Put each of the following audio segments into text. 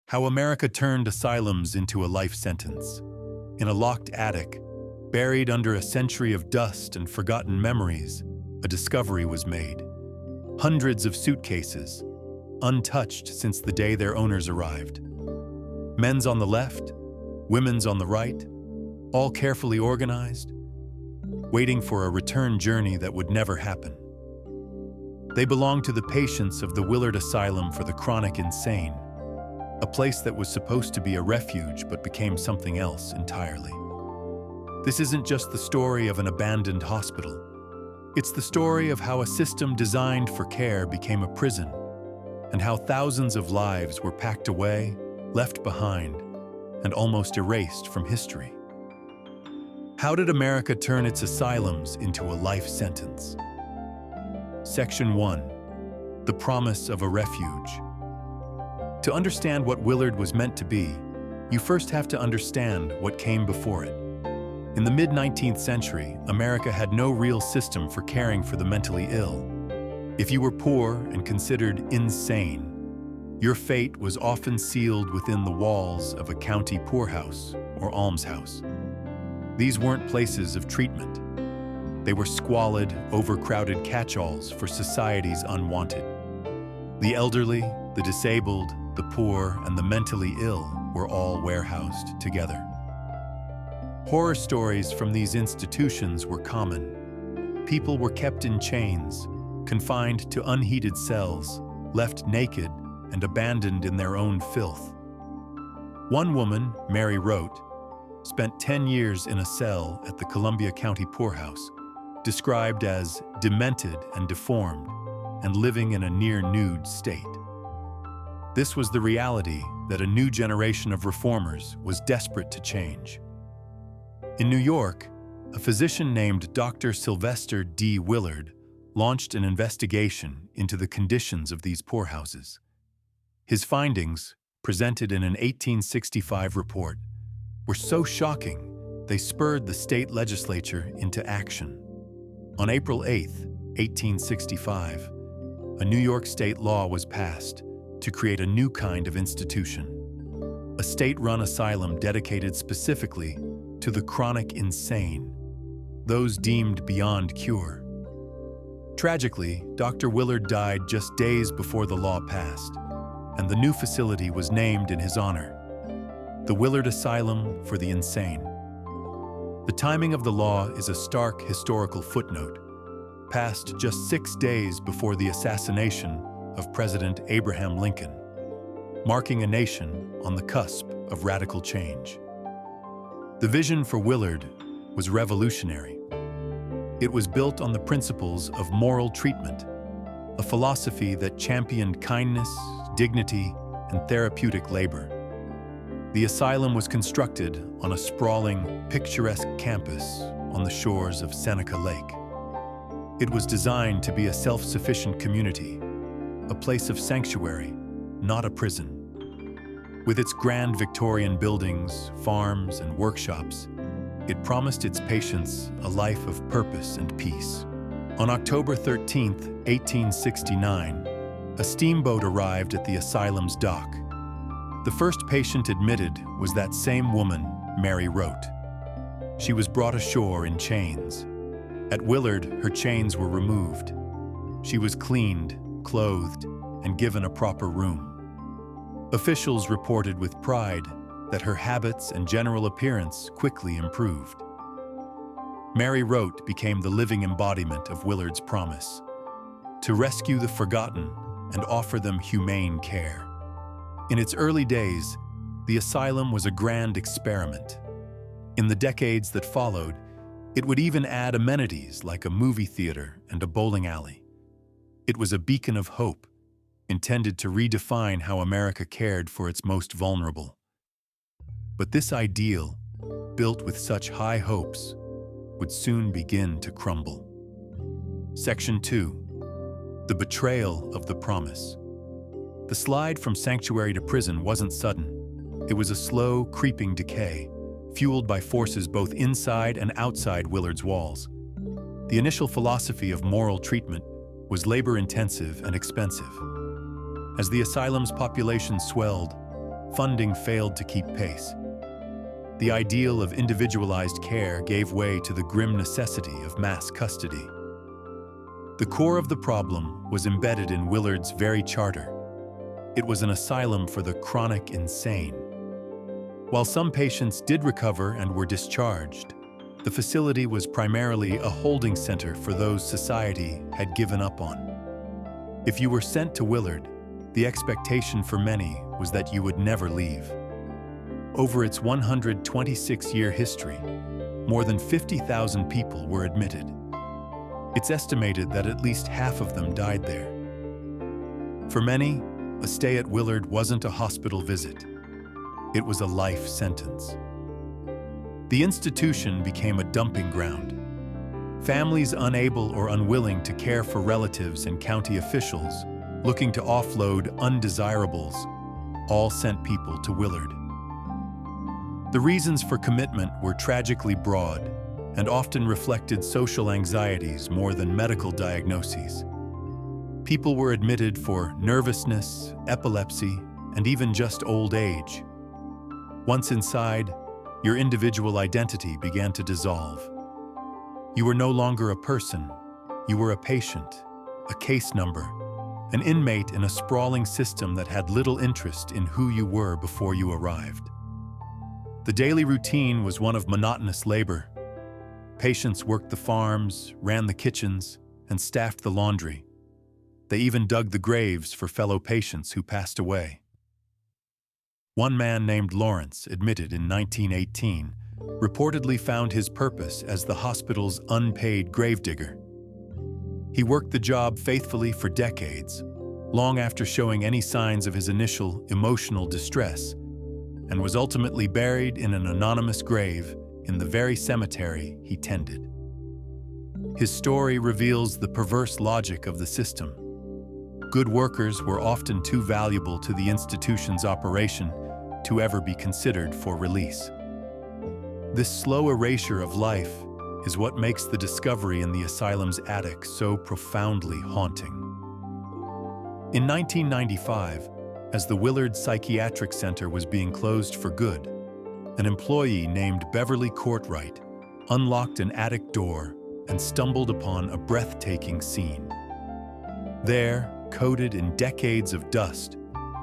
How America turned asylums into a life sentence. In a locked attic, buried under a century of dust and forgotten memories, a discovery was made. Hundreds of suitcases, untouched since the day their owners arrived. Men's on the left, women's on the right, all carefully organized, waiting for a return journey that would never happen. They belonged to the patients of the Willard Asylum for the chronic insane, a place that was supposed to be a refuge but became something else entirely. This isn't just the story of an abandoned hospital. It's the story of how a system designed for care became a prison, and how thousands of lives were packed away, left behind, and almost erased from history. How did America turn its asylums into a life sentence? Section 1. The Promise of a Refuge. To understand what Willard was meant to be, you first have to understand what came before it. In the mid-19th century, America had no real system for caring for the mentally ill. If you were poor and considered insane, your fate was often sealed within the walls of a county poorhouse or almshouse. These weren't places of treatment. They were squalid, overcrowded catch-alls for society's unwanted. The elderly, the disabled, the poor, and the mentally ill were all warehoused together. Horror stories from these institutions were common. People were kept in chains, confined to unheated cells, left naked and abandoned in their own filth. One woman, Mary Rote, spent 10 years in a cell at the Columbia County Poorhouse, described as demented and deformed, and living in a near-nude state. This was the reality that a new generation of reformers was desperate to change. In New York, a physician named Dr. Sylvester D. Willard launched an investigation into the conditions of these poorhouses. His findings, presented in an 1865 report, were so shocking they spurred the state legislature into action. On April 8, 1865, a New York state law was passed to create a new kind of institution, a state-run asylum dedicated specifically to the chronic insane, those deemed beyond cure. Tragically, Dr. Willard died just days before the law passed, and the new facility was named in his honor, the Willard Asylum for the Insane. The timing of the law is a stark historical footnote, passed just 6 days before the assassination of President Abraham Lincoln, marking a nation on the cusp of radical change. The vision for Willard was revolutionary. It was built on the principles of moral treatment, a philosophy that championed kindness, dignity, and therapeutic labor. The asylum was constructed on a sprawling, picturesque campus on the shores of Seneca Lake. It was designed to be a self-sufficient community, a place of sanctuary, not a prison. With its grand Victorian buildings, farms, and workshops, it promised its patients a life of purpose and peace. On October 13, 1869, a steamboat arrived at the asylum's dock. The first patient admitted was that same woman, Mary Rote. She was brought ashore in chains. At Willard, her chains were removed. She was cleaned, clothed, and given a proper room. Officials reported with pride that her habits and general appearance quickly improved. Mary Rote became the living embodiment of Willard's promise, to rescue the forgotten and offer them humane care. In its early days, the asylum was a grand experiment. In the decades that followed, it would even add amenities like a movie theater and a bowling alley. It was a beacon of hope, intended to redefine how America cared for its most vulnerable. But this ideal, built with such high hopes, would soon begin to crumble. Section 2. The Betrayal of the Promise. The slide from sanctuary to prison wasn't sudden. It was a slow, creeping decay, fueled by forces both inside and outside Willard's walls. The initial philosophy of moral treatment was labor-intensive and expensive. As the asylum's population swelled, funding failed to keep pace. The ideal of individualized care gave way to the grim necessity of mass custody. The core of the problem was embedded in Willard's very charter. It was an asylum for the chronic insane. While some patients did recover and were discharged, the facility was primarily a holding center for those society had given up on. If you were sent to Willard, the expectation for many was that you would never leave. Over its 126-year history, more than 50,000 people were admitted. It's estimated that at least half of them died there. For many, a stay at Willard wasn't a hospital visit. It was a life sentence. The institution became a dumping ground. Families unable or unwilling to care for relatives and county officials looking to offload undesirables all sent people to Willard. The reasons for commitment were tragically broad and often reflected social anxieties more than medical diagnoses. People were admitted for nervousness, epilepsy, and even just old age. Once inside, your individual identity began to dissolve. You were no longer a person. You were a patient, a case number, an inmate in a sprawling system that had little interest in who you were before you arrived. The daily routine was one of monotonous labor. Patients worked the farms, ran the kitchens, and staffed the laundry. They even dug the graves for fellow patients who passed away. One man named Lawrence, admitted in 1918, reportedly found his purpose as the hospital's unpaid gravedigger. He worked the job faithfully for decades, long after showing any signs of his initial emotional distress, and was ultimately buried in an anonymous grave in the very cemetery he tended. His story reveals the perverse logic of the system. Good workers were often too valuable to the institution's operation to ever be considered for release. This slow erasure of life is what makes the discovery in the asylum's attic so profoundly haunting. In 1995, as the Willard Psychiatric Center was being closed for good, an employee named Beverly Courtwright unlocked an attic door and stumbled upon a breathtaking scene. There, coated in decades of dust,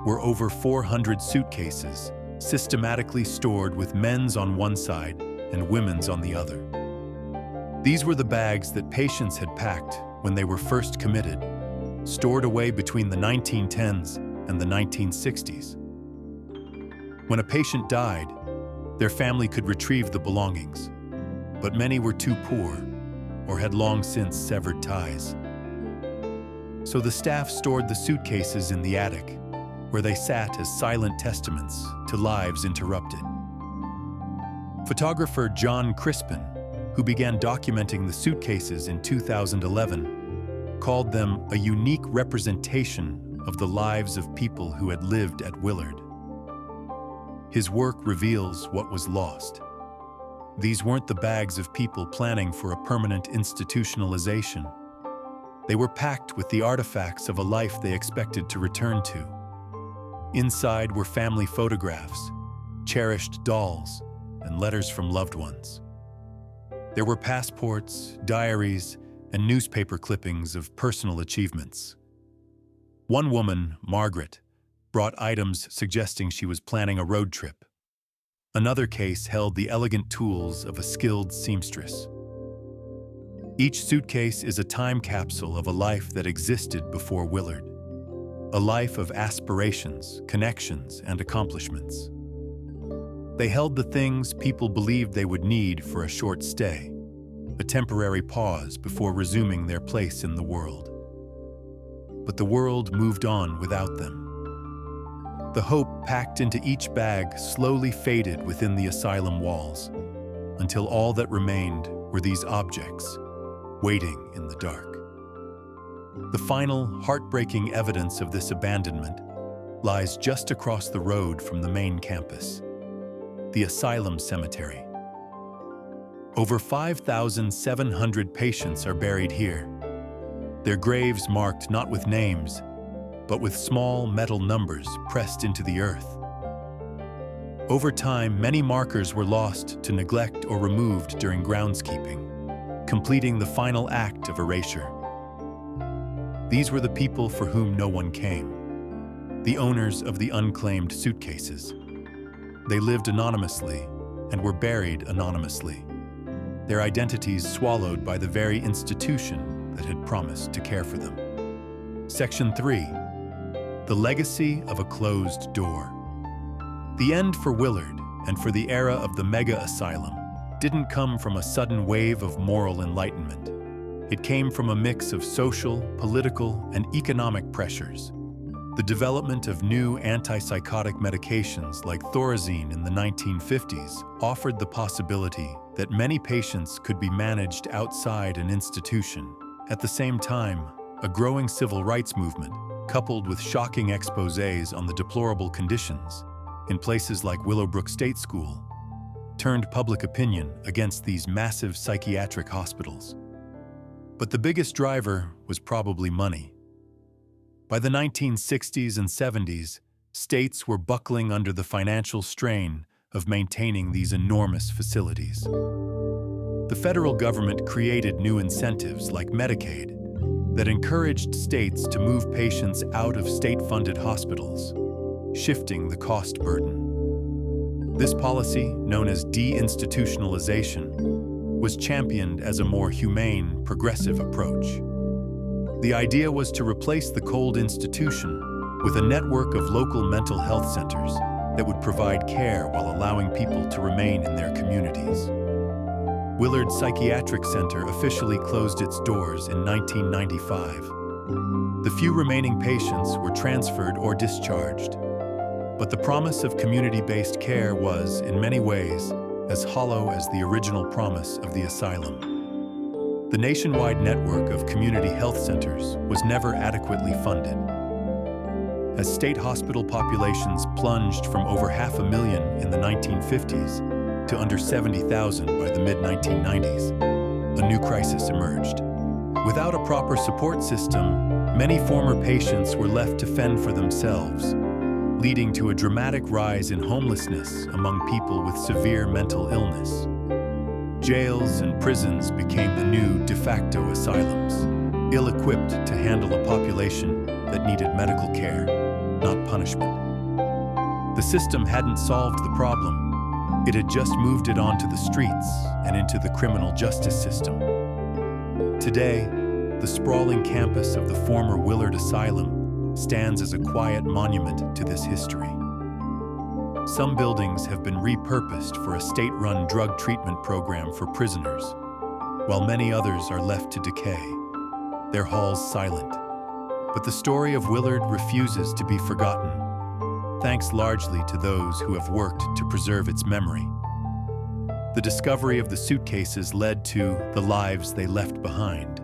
were over 400 suitcases, systematically stored with men's on one side and women's on the other. These were the bags that patients had packed when they were first committed, stored away between the 1910s and the 1960s. When a patient died, their family could retrieve the belongings, but many were too poor or had long since severed ties. So the staff stored the suitcases in the attic, where they sat as silent testaments to lives interrupted. Photographer John Crispin, who began documenting the suitcases in 2011, called them a unique representation of the lives of people who had lived at Willard. His work reveals what was lost. These weren't the bags of people planning for a permanent institutionalization. They were packed with the artifacts of a life they expected to return to. Inside were family photographs, cherished dolls, and letters from loved ones. There were passports, diaries, and newspaper clippings of personal achievements. One woman, Margaret, brought items suggesting she was planning a road trip. Another case held the elegant tools of a skilled seamstress. Each suitcase is a time capsule of a life that existed before Willard. A life of aspirations, connections, and accomplishments. They held the things people believed they would need for a short stay, a temporary pause before resuming their place in the world. But the world moved on without them. The hope packed into each bag slowly faded within the asylum walls, until all that remained were these objects, waiting in the dark. The final, heartbreaking evidence of this abandonment lies just across the road from the main campus, the asylum cemetery. Over 5,700 patients are buried here, their graves marked not with names, but with small metal numbers pressed into the earth. Over time, many markers were lost to neglect or removed during groundskeeping, completing the final act of erasure. These were the people for whom no one came, the owners of the unclaimed suitcases. They lived anonymously and were buried anonymously, their identities swallowed by the very institution that had promised to care for them. Section 3. The legacy of a closed door. The end for Willard and for the era of the mega asylum didn't come from a sudden wave of moral enlightenment. It came from a mix of social, political, and economic pressures. The development of new antipsychotic medications like Thorazine in the 1950s offered the possibility that many patients could be managed outside an institution. At the same time, a growing civil rights movement, coupled with shocking exposés on the deplorable conditions in places like Willowbrook State School, turned public opinion against these massive psychiatric hospitals. But the biggest driver was probably money. By the 1960s and 70s, states were buckling under the financial strain of maintaining these enormous facilities. The federal government created new incentives like Medicaid that encouraged states to move patients out of state-funded hospitals, shifting the cost burden. This policy, known as deinstitutionalization, was championed as a more humane, progressive approach. The idea was to replace the cold institution with a network of local mental health centers that would provide care while allowing people to remain in their communities. Willard Psychiatric Center officially closed its doors in 1995. The few remaining patients were transferred or discharged, but the promise of community-based care was, in many ways, as hollow as the original promise of the asylum. The nationwide network of community health centers was never adequately funded. As state hospital populations plunged from over 500,000 in the 1950s to under 70,000 by the mid-1990s, a new crisis emerged. Without a proper support system, many former patients were left to fend for themselves, leading to a dramatic rise in homelessness among people with severe mental illness. Jails and prisons became the new de facto asylums, ill-equipped to handle a population that needed medical care, not punishment. The system hadn't solved the problem. It had just moved it onto the streets and into the criminal justice system. Today, the sprawling campus of the former Willard Asylum stands as a quiet monument to this history. Some buildings have been repurposed for a state-run drug treatment program for prisoners, while many others are left to decay, their halls silent. But the story of Willard refuses to be forgotten, thanks largely to those who have worked to preserve its memory. The discovery of the suitcases led to The Lives They Left Behind,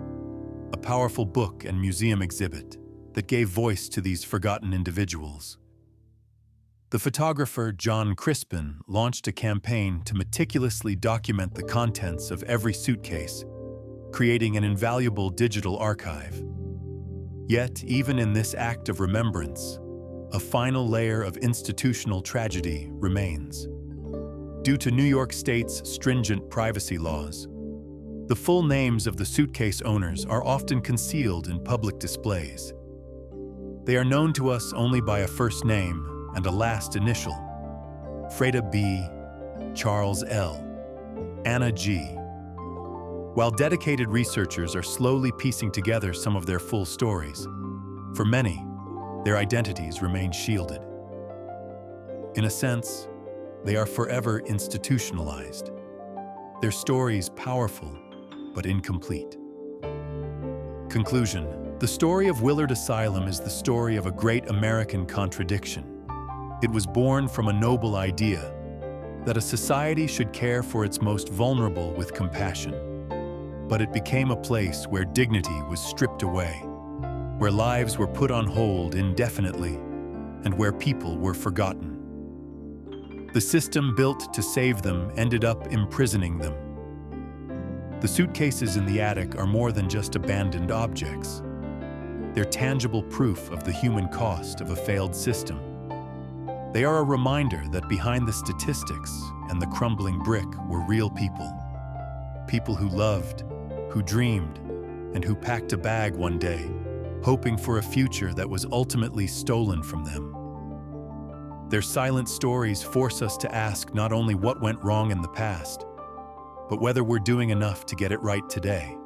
a powerful book and museum exhibit that gave voice to these forgotten individuals. The photographer John Crispin launched a campaign to meticulously document the contents of every suitcase, creating an invaluable digital archive. Yet, even in this act of remembrance, a final layer of institutional tragedy remains. Due to New York State's stringent privacy laws, the full names of the suitcase owners are often concealed in public displays. They are known to us only by a first name and a last initial: Freda B., Charles L., Anna G. While dedicated researchers are slowly piecing together some of their full stories, for many, their identities remain shielded. In a sense, they are forever institutionalized, their stories powerful but incomplete. Conclusion: the story of Willard Asylum is the story of a great American contradiction. It was born from a noble idea that a society should care for its most vulnerable with compassion. But it became a place where dignity was stripped away, where lives were put on hold indefinitely, and where people were forgotten. The system built to save them ended up imprisoning them. The suitcases in the attic are more than just abandoned objects. They're tangible proof of the human cost of a failed system. They are a reminder that behind the statistics and the crumbling brick were real people. People who loved, who dreamed, and who packed a bag one day, hoping for a future that was ultimately stolen from them. Their silent stories force us to ask not only what went wrong in the past, but whether we're doing enough to get it right today.